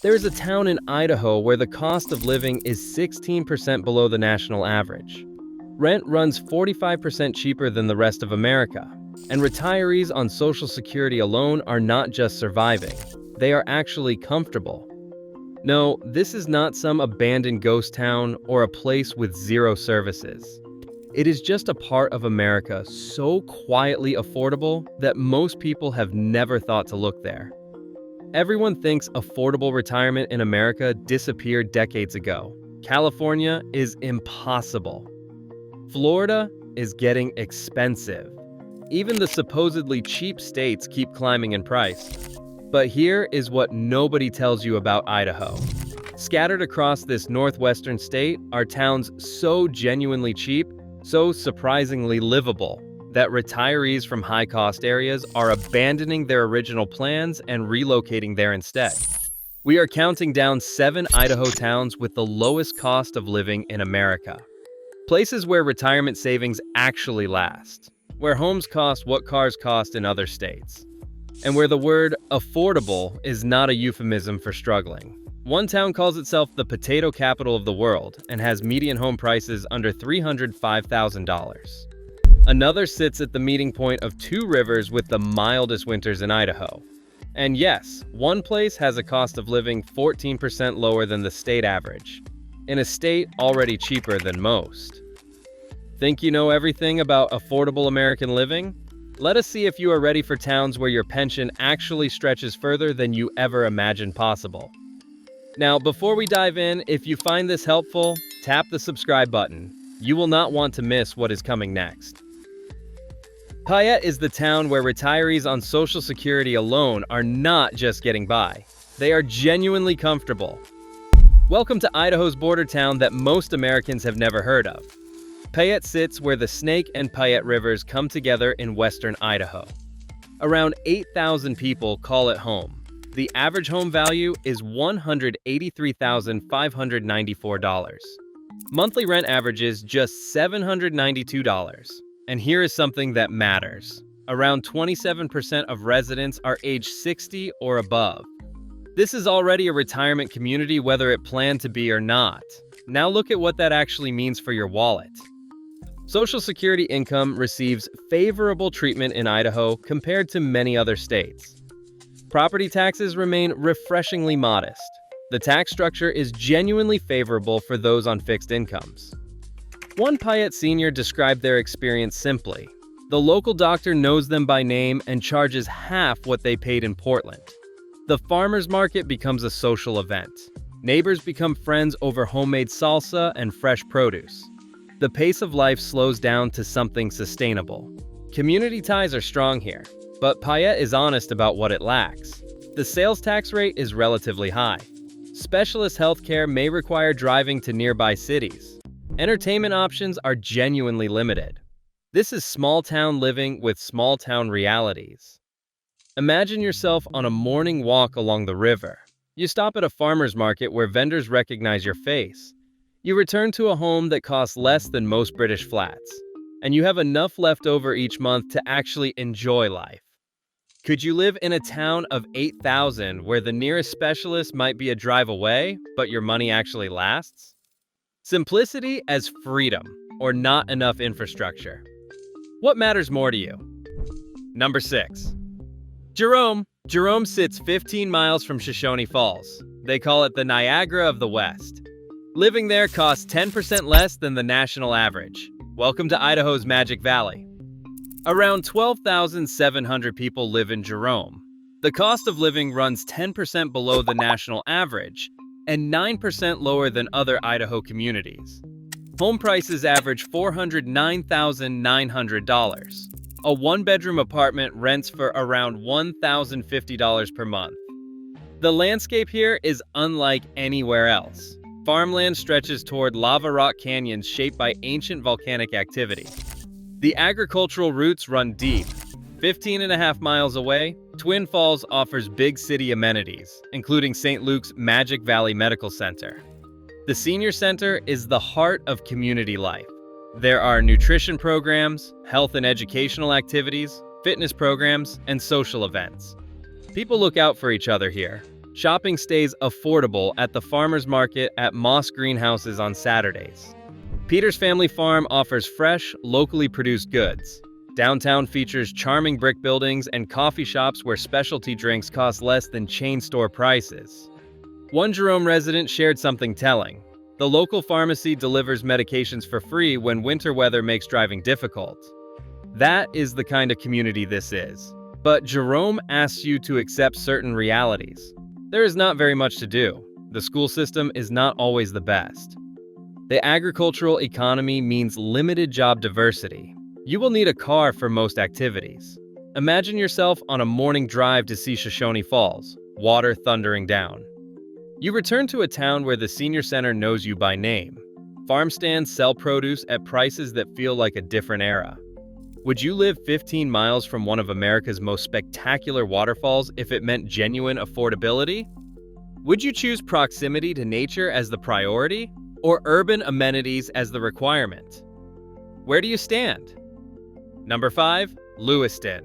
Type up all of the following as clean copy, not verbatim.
There's a town in Idaho where the cost of living is 16% below the national average. Rent runs 45% cheaper than the rest of America, and retirees on Social Security alone are not just surviving, they are actually comfortable. No, this is not some abandoned ghost town or a place with zero services. It is just a part of America so quietly affordable that most people have never thought to look there. Everyone thinks affordable retirement in America disappeared decades ago. California is impossible. Florida is getting expensive. Even the supposedly cheap states keep climbing in price. But here is what nobody tells you about Idaho. Scattered across this northwestern state are towns so genuinely cheap, so surprisingly livable, that retirees from high-cost areas are abandoning their original plans and relocating there instead. We are counting down 7 Idaho towns with the lowest cost of living in America. Places where retirement savings actually last, where homes cost what cars cost in other states, and where the word affordable is not a euphemism for struggling. One town calls itself the potato capital of the world and has median home prices under $305,000. Another sits at the meeting point of 2 rivers with the mildest winters in Idaho. And yes, one place has a cost of living 14% lower than the state average, in a state already cheaper than most. Think you know everything about affordable American living? Let us see if you are ready for towns where your pension actually stretches further than you ever imagined possible. Now, before we dive in, if you find this helpful, tap the subscribe button. You will not want to miss what is coming next. Payette is the town where retirees on Social Security alone are not just getting by. They are genuinely comfortable. Welcome to Idaho's border town that most Americans have never heard of. Payette sits where the Snake and Payette rivers come together in western Idaho. Around 8,000 people call it home. The average home value is $183,594. Monthly rent averages just $792. And here is something that matters. Around 27% of residents are age 60 or above. This is already a retirement community whether it planned to be or not. Now look at what that actually means for your wallet. Social Security income receives favorable treatment in Idaho compared to many other states. Property taxes remain refreshingly modest. The tax structure is genuinely favorable for those on fixed incomes. One Payette senior described their experience simply. The local doctor knows them by name and charges half what they paid in Portland. The farmer's market becomes a social event. Neighbors become friends over homemade salsa and fresh produce. The pace of life slows down to something sustainable. Community ties are strong here, but Payette is honest about what it lacks. The sales tax rate is relatively high. Specialist healthcare may require driving to nearby cities. Entertainment options are genuinely limited. This is small-town living with small-town realities. Imagine yourself on a morning walk along the river. You stop at a farmer's market where vendors recognize your face. You return to a home that costs less than most British flats. And you have enough left over each month to actually enjoy life. Could you live in a town of 8,000 where the nearest specialist might be a drive away, but your money actually lasts? Simplicity as freedom, or not enough infrastructure. What matters more to you? Number 6. Jerome. Jerome sits 15 miles from Shoshone Falls. They call it the Niagara of the West. Living there costs 10% less than the national average. Welcome to Idaho's Magic Valley. Around 12,700 people live in Jerome. The cost of living runs 10% below the national average, and 9% lower than other Idaho communities. Home prices average $409,900. A one-bedroom apartment rents for around $1,050 per month. The landscape here is unlike anywhere else. Farmland stretches toward lava rock canyons shaped by ancient volcanic activity. The agricultural roots run deep. 15.5 miles away, Twin Falls offers big city amenities, including St. Luke's Magic Valley Medical Center. The Senior Center is the heart of community life. There are nutrition programs, health and educational activities, fitness programs, and social events. People look out for each other here, Shopping stays affordable at the farmers market at Moss Greenhouses on Saturdays. Peter's Family Farm offers fresh, locally produced goods. Downtown features charming brick buildings and coffee shops where specialty drinks cost less than chain store prices. One Jerome resident shared something telling. The local pharmacy delivers medications for free when winter weather makes driving difficult. That is the kind of community this is. But Jerome asks you to accept certain realities. There is not very much to do. The school system is not always the best. The agricultural economy means limited job diversity. You will need a car for most activities. Imagine yourself on a morning drive to see Shoshone Falls, water thundering down. You return to a town where the senior center knows you by name. Farm stands sell produce at prices that feel like a different era. Would you live 15 miles from one of America's most spectacular waterfalls if it meant genuine affordability? Would you choose proximity to nature as the priority, or urban amenities as the requirement? Where do you stand? Number 5. Lewiston.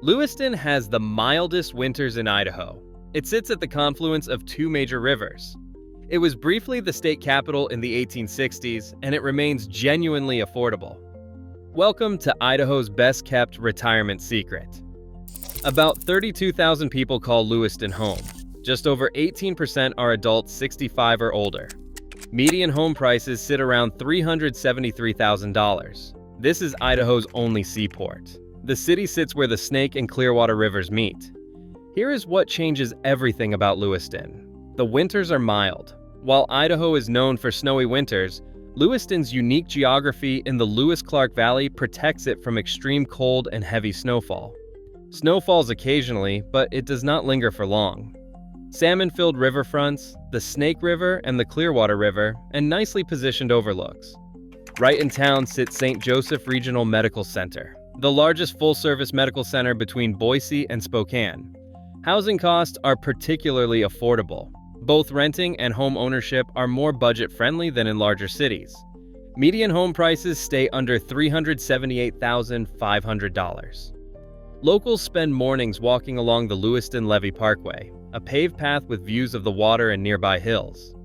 Lewiston has the mildest winters in Idaho. It sits at the confluence of two major rivers. It was briefly the state capital in the 1860s, and it remains genuinely affordable. Welcome to Idaho's best-kept retirement secret. About 32,000 people call Lewiston home. Just over 18% are adults 65 or older. Median home prices sit around $373,000. This is Idaho's only seaport. The city sits where the Snake and Clearwater rivers meet. Here is what changes everything about Lewiston. The winters are mild. While Idaho is known for snowy winters, Lewiston's unique geography in the Lewis-Clark Valley protects it from extreme cold and heavy snowfall. Snow falls occasionally, but it does not linger for long. Salmon-filled riverfronts, the Snake River and the Clearwater River, and nicely positioned overlooks. Right in town sits St. Joseph Regional Medical Center, the largest full-service medical center between Boise and Spokane. Housing costs are particularly affordable. Both renting and home ownership are more budget-friendly than in larger cities. Median home prices stay under $378,500. Locals spend mornings walking along the Lewiston Levee Parkway, a paved path with views of the water and nearby hills.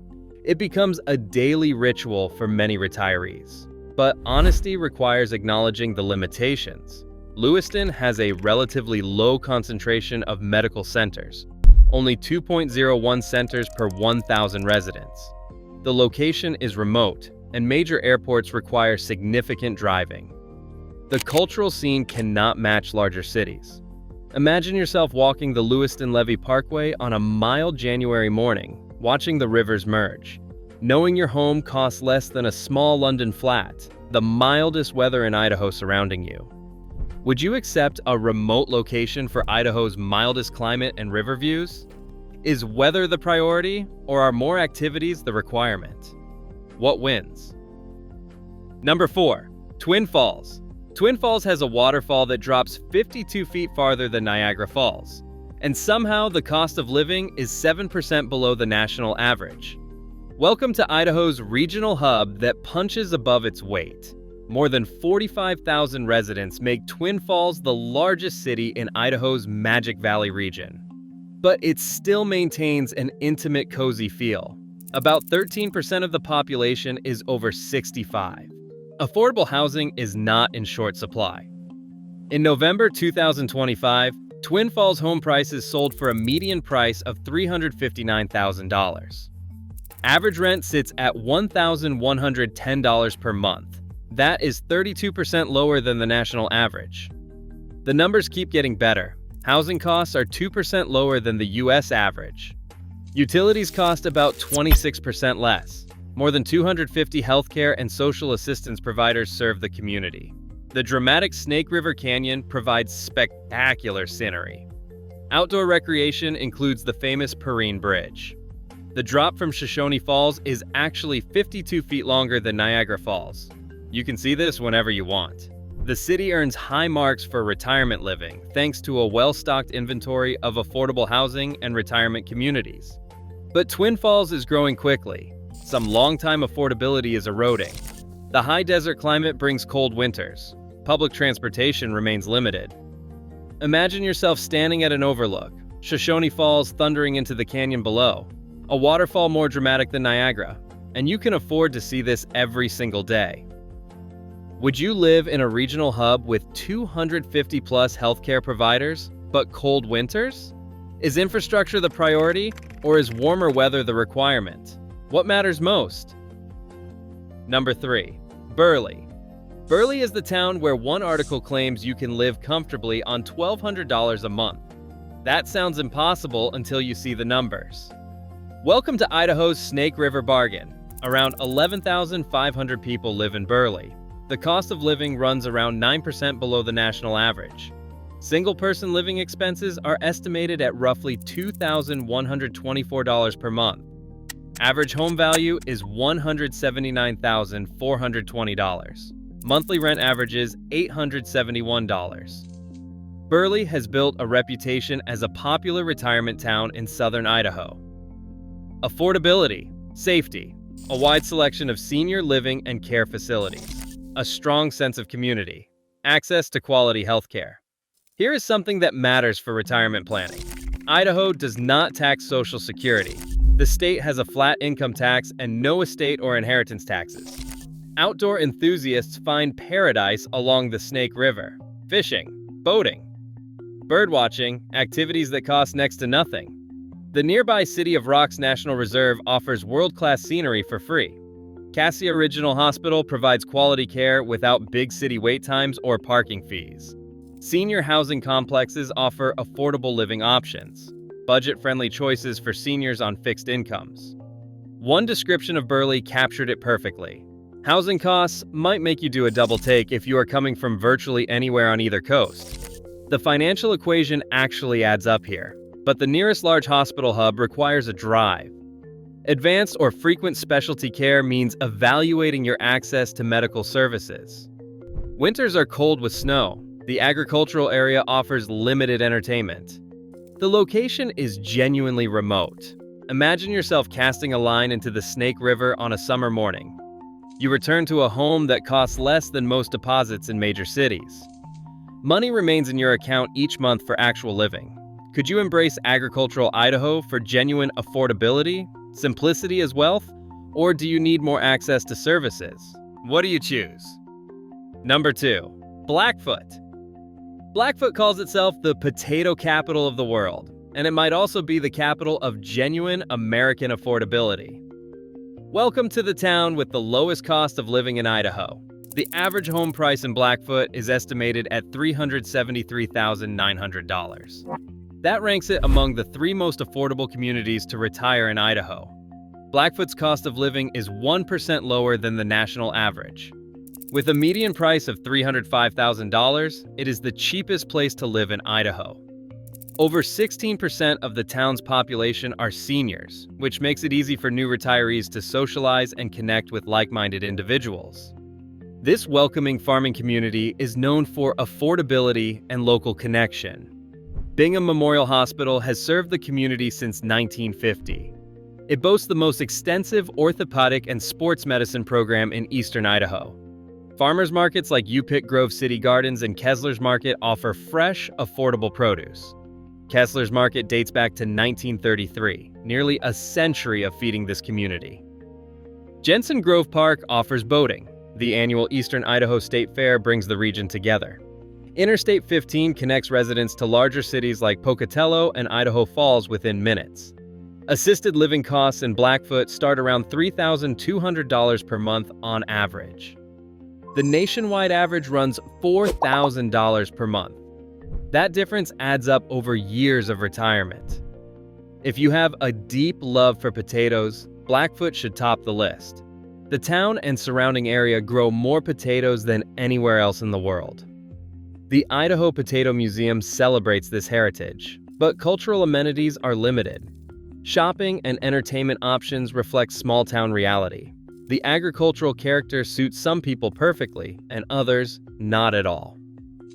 It becomes a daily ritual for many retirees. But honesty requires acknowledging the limitations. Lewiston has a relatively low concentration of medical centers, only 2.01 centers per 1,000 residents. The location is remote, and major airports require significant driving. The cultural scene cannot match larger cities. Imagine yourself walking the Lewiston Levee Parkway on a mild January morning, watching the rivers merge. Knowing your home costs less than a small London flat, the mildest weather in Idaho surrounding you. Would you accept a remote location for Idaho's mildest climate and river views? Is weather the priority, or are more activities the requirement? What wins? Number 4. Twin Falls. Twin Falls has a waterfall that drops 52 feet farther than Niagara Falls, and somehow the cost of living is 7% below the national average. Welcome to Idaho's regional hub that punches above its weight. More than 45,000 residents make Twin Falls the largest city in Idaho's Magic Valley region. But it still maintains an intimate, cozy feel. About 13% of the population is over 65. Affordable housing is not in short supply. In November 2025, Twin Falls home prices sold for a median price of $359,000. Average rent sits at $1,110 per month. That is 32% lower than the national average. The numbers keep getting better. Housing costs are 2% lower than the US average. Utilities cost about 26% less. More than 250 healthcare and social assistance providers serve the community. The dramatic Snake River Canyon provides spectacular scenery. Outdoor recreation includes the famous Perrine Bridge. The drop from Shoshone Falls is actually 52 feet longer than Niagara Falls. You can see this whenever you want. The city earns high marks for retirement living thanks to a well-stocked inventory of affordable housing and retirement communities. But Twin Falls is growing quickly. Some long-time affordability is eroding. The high desert climate brings cold winters. Public transportation remains limited. Imagine yourself standing at an overlook, Shoshone Falls thundering into the canyon below, a waterfall more dramatic than Niagara, and you can afford to see this every single day. Would you live in a regional hub with 250-plus healthcare providers, but cold winters? Is infrastructure the priority, or is warmer weather the requirement? What matters most? Number 3. Burley. Burley is the town where one article claims you can live comfortably on $1,200 a month. That sounds impossible until you see the numbers. Welcome to Idaho's Snake River Bargain. Around 11,500 people live in Burley. The cost of living runs around 9% below the national average. Single-person living expenses are estimated at roughly $2,124 per month. Average home value is $179,420. Monthly rent averages $871. Burley has built a reputation as a popular retirement town in southern Idaho. Affordability, safety, a wide selection of senior living and care facilities, a strong sense of community, access to quality healthcare. Here is something that matters for retirement planning. Idaho does not tax Social Security. The state has a flat income tax and no estate or inheritance taxes. Outdoor enthusiasts find paradise along the Snake River. Fishing, boating, birdwatching, activities that cost next to nothing. The nearby City of Rocks National Reserve offers world-class scenery for free. Cassia Regional Hospital provides quality care without big city wait times or parking fees. Senior housing complexes offer affordable living options, budget-friendly choices for seniors on fixed incomes. One description of Burley captured it perfectly. Housing costs might make you do a double take if you are coming from virtually anywhere on either coast. The financial equation actually adds up here, but the nearest large hospital hub requires a drive. Advanced or frequent specialty care means evaluating your access to medical services. Winters are cold with snow. The agricultural area offers limited entertainment. The location is genuinely remote. Imagine yourself casting a line into the Snake River on a summer morning. You return to a home that costs less than most deposits in major cities. Money remains in your account each month for actual living. Could you embrace agricultural Idaho for genuine affordability, simplicity as wealth, or do you need more access to services? What do you choose? Number 2. Blackfoot. Blackfoot calls itself the potato capital of the world, and it might also be the capital of genuine American affordability. Welcome to the town with the lowest cost of living in Idaho. The average home price in Blackfoot is estimated at $373,900. That ranks it among the 3 most affordable communities to retire in Idaho. Blackfoot's cost of living is 1% lower than the national average. With a median price of $305,000, it is the cheapest place to live in Idaho. Over 16% of the town's population are seniors, which makes it easy for new retirees to socialize and connect with like-minded individuals. This welcoming farming community is known for affordability and local connection. Bingham Memorial Hospital has served the community since 1950. It boasts the most extensive orthopedic and sports medicine program in eastern Idaho. Farmers markets like Upick Grove City Gardens and Kessler's Market offer fresh, affordable produce. Kessler's Market dates back to 1933, nearly a century of feeding this community. Jensen Grove Park offers boating. The annual Eastern Idaho State Fair brings the region together. Interstate 15 connects residents to larger cities like Pocatello and Idaho Falls within minutes. Assisted living costs in Blackfoot start around $3,200 per month on average. The nationwide average runs $4,000 per month. That difference adds up over years of retirement. If you have a deep love for potatoes, Blackfoot should top the list. The town and surrounding area grow more potatoes than anywhere else in the world. The Idaho Potato Museum celebrates this heritage, but cultural amenities are limited. Shopping and entertainment options reflect small-town reality. The agricultural character suits some people perfectly, and others not at all.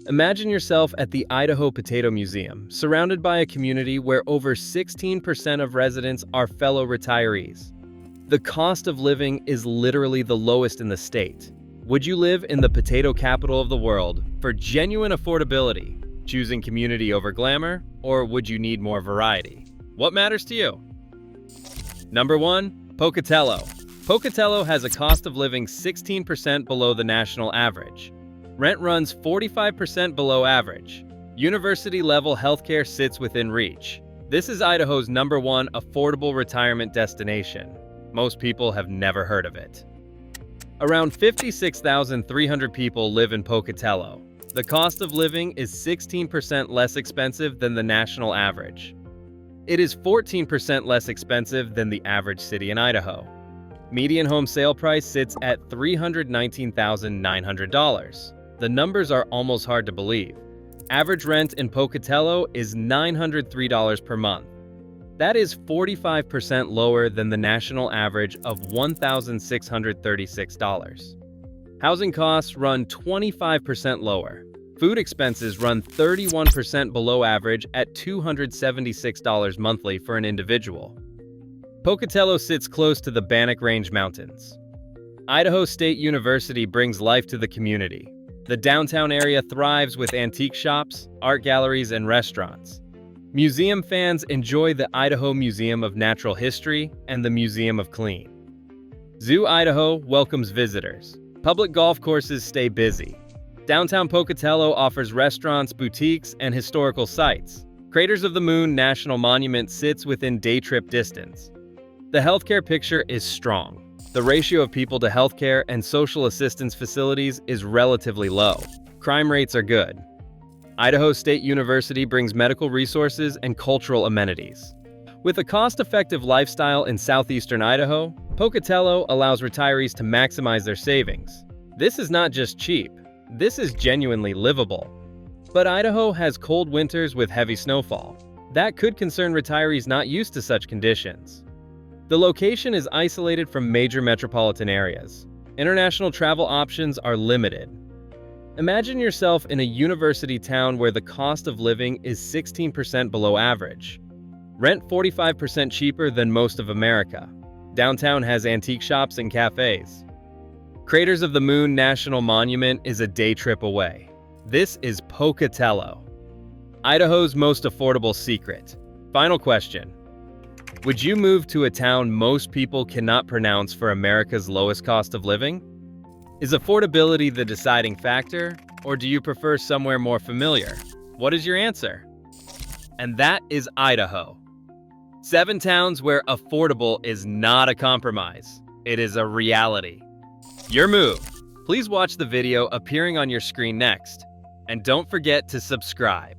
Imagine yourself at the Idaho Potato Museum, surrounded by a community where over 16% of residents are fellow retirees. The cost of living is literally the lowest in the state. Would you live in the potato capital of the world for genuine affordability, Choosing community over glamour, or would you need more variety? What matters to you? Number 1. Pocatello. Pocatello has a cost of living 16% below the national average. Rent runs 45% below average. University-level healthcare sits within reach. This is Idaho's number 1 affordable retirement destination. Most people have never heard of it. Around 56,300 people live in Pocatello. The cost of living is 16% less expensive than the national average. It is 14% less expensive than the average city in Idaho. Median home sale price sits at $319,900. The numbers are almost hard to believe. Average rent in Pocatello is $903 per month. That is 45% lower than the national average of $1,636. Housing costs run 25% lower. Food expenses run 31% below average at $276 monthly for an individual. Pocatello sits close to the Bannock Range Mountains. Idaho State University brings life to the community. The downtown area thrives with antique shops, art galleries, and restaurants. Museum fans enjoy the Idaho Museum of Natural History and the Museum of Clean. Zoo Idaho welcomes visitors. Public golf courses stay busy. Downtown Pocatello offers restaurants, boutiques, and historical sites. Craters of the Moon National Monument sits within day trip distance. The healthcare picture is strong. The ratio of people to healthcare and social assistance facilities is relatively low. Crime rates are good. Idaho State University brings medical resources and cultural amenities. With a cost-effective lifestyle in southeastern Idaho, Pocatello allows retirees to maximize their savings. This is not just cheap, this is genuinely livable. But Idaho has cold winters with heavy snowfall. That could concern retirees not used to such conditions. The location is isolated from major metropolitan areas. International travel options are limited. Imagine yourself in a university town where the cost of living is 16% below average. Rent 45% cheaper than most of America. Downtown has antique shops and cafes. Craters of the Moon National Monument is a day trip away. This is Pocatello, Idaho's most affordable secret. Final question. Would you move to a town most people cannot pronounce for America's lowest cost of living? Is affordability the deciding factor, or do you prefer somewhere more familiar? What is your answer? And that is Idaho. 7 towns where affordable is not a compromise. It is a reality. Your move. Please watch the video appearing on your screen next. And don't forget to subscribe.